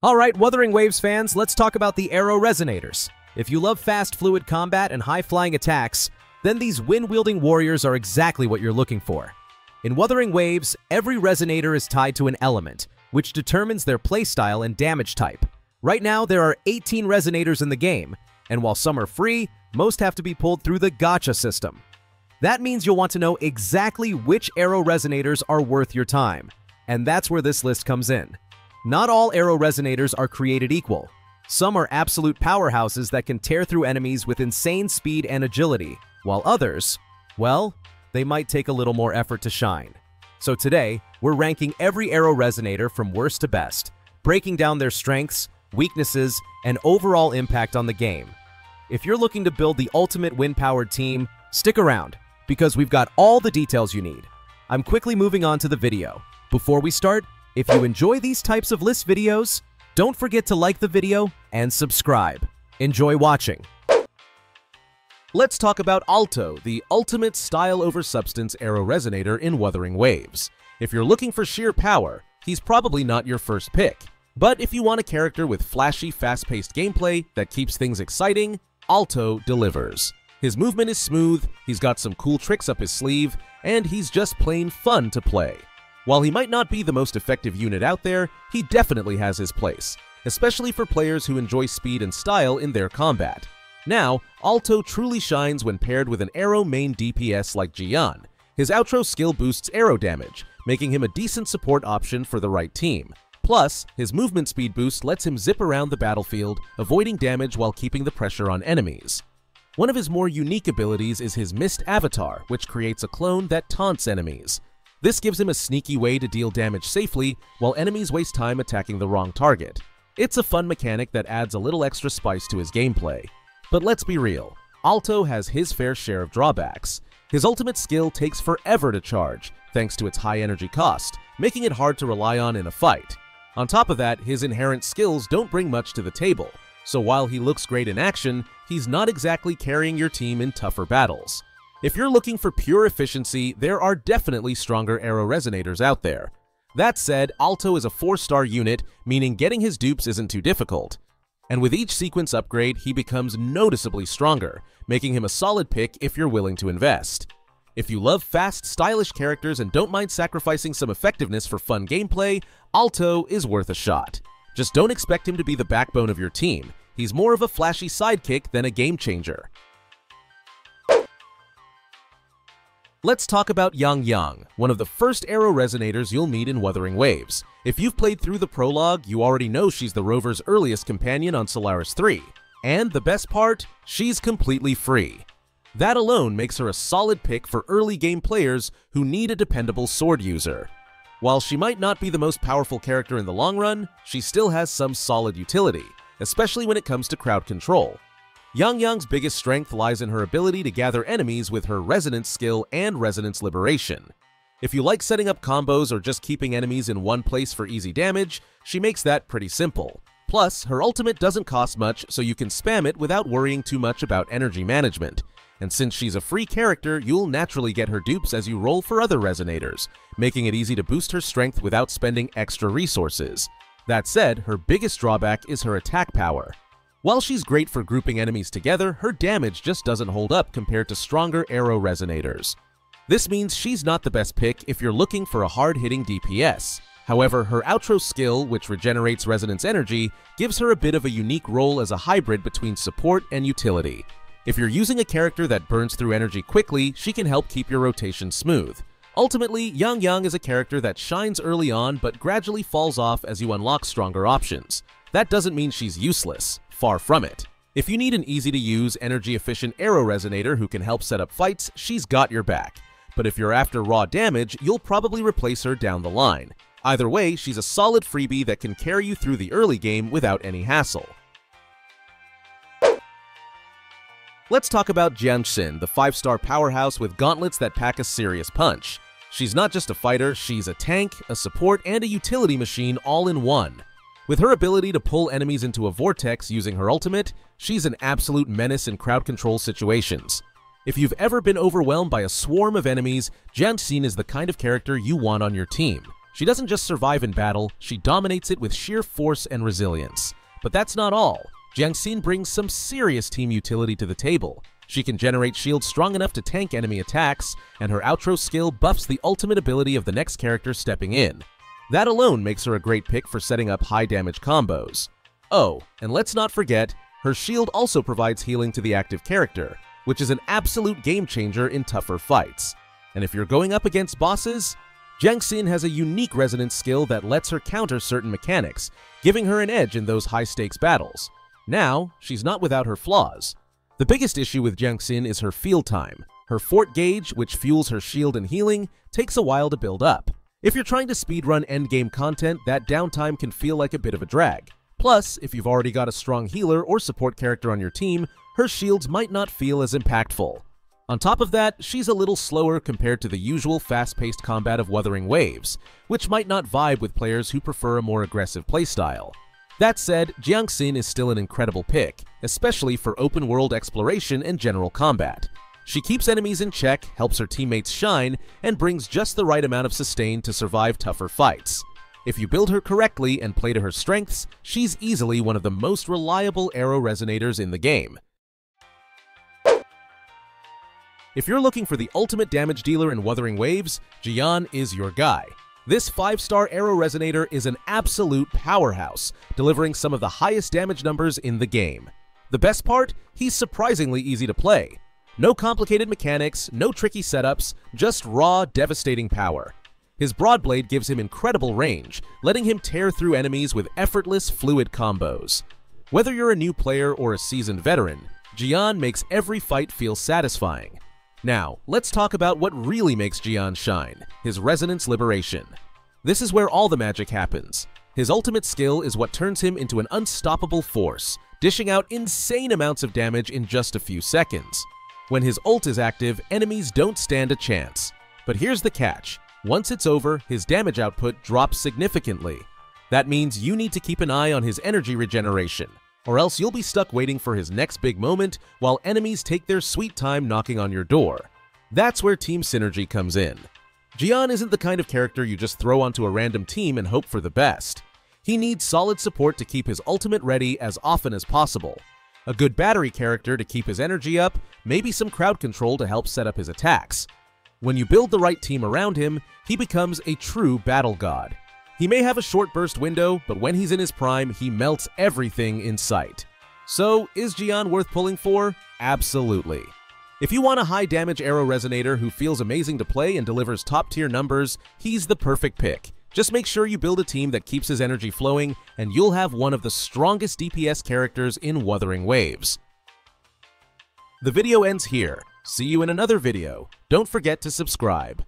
Alright, Wuthering Waves fans, let's talk about the Aero Resonators. If you love fast, fluid combat and high-flying attacks, then these wind-wielding warriors are exactly what you're looking for. In Wuthering Waves, every Resonator is tied to an element, which determines their playstyle and damage type. Right now, there are 18 Resonators in the game, and while some are free, most have to be pulled through the gacha system. That means you'll want to know exactly which Aero Resonators are worth your time, and that's where this list comes in. Not all Aero Resonators are created equal. Some are absolute powerhouses that can tear through enemies with insane speed and agility, while others, well, they might take a little more effort to shine. So today, we're ranking every Aero Resonator from worst to best, breaking down their strengths, weaknesses, and overall impact on the game. If you're looking to build the ultimate wind-powered team, stick around, because we've got all the details you need. I'm quickly moving on to the video. Before we start, if you enjoy these types of list videos, don't forget to like the video and subscribe. Enjoy watching. Let's talk about Alto, the ultimate style over substance Aero Resonator in Wuthering Waves. If you're looking for sheer power, he's probably not your first pick. But if you want a character with flashy, fast-paced gameplay that keeps things exciting, Alto delivers. His movement is smooth, he's got some cool tricks up his sleeve, and he's just plain fun to play. While he might not be the most effective unit out there, he definitely has his place, especially for players who enjoy speed and style in their combat. Now, Alto truly shines when paired with an Aero main DPS like Jian. His outro skill boosts Aero damage, making him a decent support option for the right team. Plus, his movement speed boost lets him zip around the battlefield, avoiding damage while keeping the pressure on enemies. One of his more unique abilities is his Mist Avatar, which creates a clone that taunts enemies. This gives him a sneaky way to deal damage safely, while enemies waste time attacking the wrong target. It's a fun mechanic that adds a little extra spice to his gameplay. But let's be real, Alto has his fair share of drawbacks. His ultimate skill takes forever to charge, thanks to its high energy cost, making it hard to rely on in a fight. On top of that, his inherent skills don't bring much to the table, so while he looks great in action, he's not exactly carrying your team in tougher battles. If you're looking for pure efficiency, there are definitely stronger Aero Resonators out there. That said, Alto is a 4-star unit, meaning getting his dupes isn't too difficult. And with each sequence upgrade, he becomes noticeably stronger, making him a solid pick if you're willing to invest. If you love fast, stylish characters and don't mind sacrificing some effectiveness for fun gameplay, Alto is worth a shot. Just don't expect him to be the backbone of your team. He's more of a flashy sidekick than a game changer. Let's talk about Yang, one of the first Aero Resonators you'll meet in Wuthering Waves. If you've played through the prologue, you already know she's the rover's earliest companion on Solaris 3. And the best part, she's completely free. That alone makes her a solid pick for early game players who need a dependable sword user. While she might not be the most powerful character in the long run, she still has some solid utility, especially when it comes to crowd control. Yang's biggest strength lies in her ability to gather enemies with her Resonance skill and Resonance Liberation. If you like setting up combos or just keeping enemies in one place for easy damage, she makes that pretty simple. Plus, her ultimate doesn't cost much, so you can spam it without worrying too much about energy management. And since she's a free character, you'll naturally get her dupes as you roll for other Resonators, making it easy to boost her strength without spending extra resources. That said, her biggest drawback is her attack power. While she's great for grouping enemies together, her damage just doesn't hold up compared to stronger Aero Resonators. This means she's not the best pick if you're looking for a hard-hitting DPS. However, her outro skill, which regenerates resonance energy, gives her a bit of a unique role as a hybrid between support and utility. If you're using a character that burns through energy quickly, she can help keep your rotation smooth. Ultimately, Yang is a character that shines early on but gradually falls off as you unlock stronger options. That doesn't mean she's useless. Far from it. If you need an easy-to-use, energy-efficient Aero Resonator who can help set up fights, she's got your back. But if you're after raw damage, you'll probably replace her down the line. Either way, she's a solid freebie that can carry you through the early game without any hassle. Let's talk about Jianxin, the 5-star powerhouse with gauntlets that pack a serious punch. She's not just a fighter, she's a tank, a support, and a utility machine all in one. With her ability to pull enemies into a vortex using her ultimate, she's an absolute menace in crowd control situations. If you've ever been overwhelmed by a swarm of enemies, Jianxin is the kind of character you want on your team. She doesn't just survive in battle, she dominates it with sheer force and resilience. But that's not all. Jiang Xin brings some serious team utility to the table. She can generate shields strong enough to tank enemy attacks, and her outro skill buffs the ultimate ability of the next character stepping in. That alone makes her a great pick for setting up high damage combos. Oh, and let's not forget, her shield also provides healing to the active character, which is an absolute game changer in tougher fights. And if you're going up against bosses, Jiang Xin has a unique resonance skill that lets her counter certain mechanics, giving her an edge in those high-stakes battles. Now, she's not without her flaws. The biggest issue with Jiang Xin is her field time. Her fort gauge, which fuels her shield and healing, takes a while to build up. If you're trying to speedrun endgame content, that downtime can feel like a bit of a drag. Plus, if you've already got a strong healer or support character on your team, her shields might not feel as impactful. On top of that, she's a little slower compared to the usual fast-paced combat of Wuthering Waves, which might not vibe with players who prefer a more aggressive playstyle. That said, Jiang Xin is still an incredible pick, especially for open-world exploration and general combat. She keeps enemies in check, helps her teammates shine, and brings just the right amount of sustain to survive tougher fights. If you build her correctly and play to her strengths, she's easily one of the most reliable Aero Resonators in the game. If you're looking for the ultimate damage dealer in Wuthering Waves, Jian is your guy. This 5-star Aero Resonator is an absolute powerhouse, delivering some of the highest damage numbers in the game. The best part? He's surprisingly easy to play. No complicated mechanics, no tricky setups, just raw, devastating power. His Broadblade gives him incredible range, letting him tear through enemies with effortless, fluid combos. Whether you're a new player or a seasoned veteran, Jian makes every fight feel satisfying. Now, let's talk about what really makes Jian shine, his Resonance Liberation. This is where all the magic happens. His ultimate skill is what turns him into an unstoppable force, dishing out insane amounts of damage in just a few seconds. When his ult is active, enemies don't stand a chance. But here's the catch. Once it's over, his damage output drops significantly. That means you need to keep an eye on his energy regeneration, or else you'll be stuck waiting for his next big moment while enemies take their sweet time knocking on your door. That's where team synergy comes in. Jian isn't the kind of character you just throw onto a random team and hope for the best. He needs solid support to keep his ultimate ready as often as possible. A good battery character to keep his energy up, maybe some crowd control to help set up his attacks. When you build the right team around him, he becomes a true battle god. He may have a short burst window, but when he's in his prime, he melts everything in sight. So, is Jian worth pulling for? Absolutely. If you want a high-damage Aero Resonator who feels amazing to play and delivers top-tier numbers, he's the perfect pick. Just make sure you build a team that keeps his energy flowing, and you'll have one of the strongest DPS characters in Wuthering Waves. The video ends here. See you in another video. Don't forget to subscribe.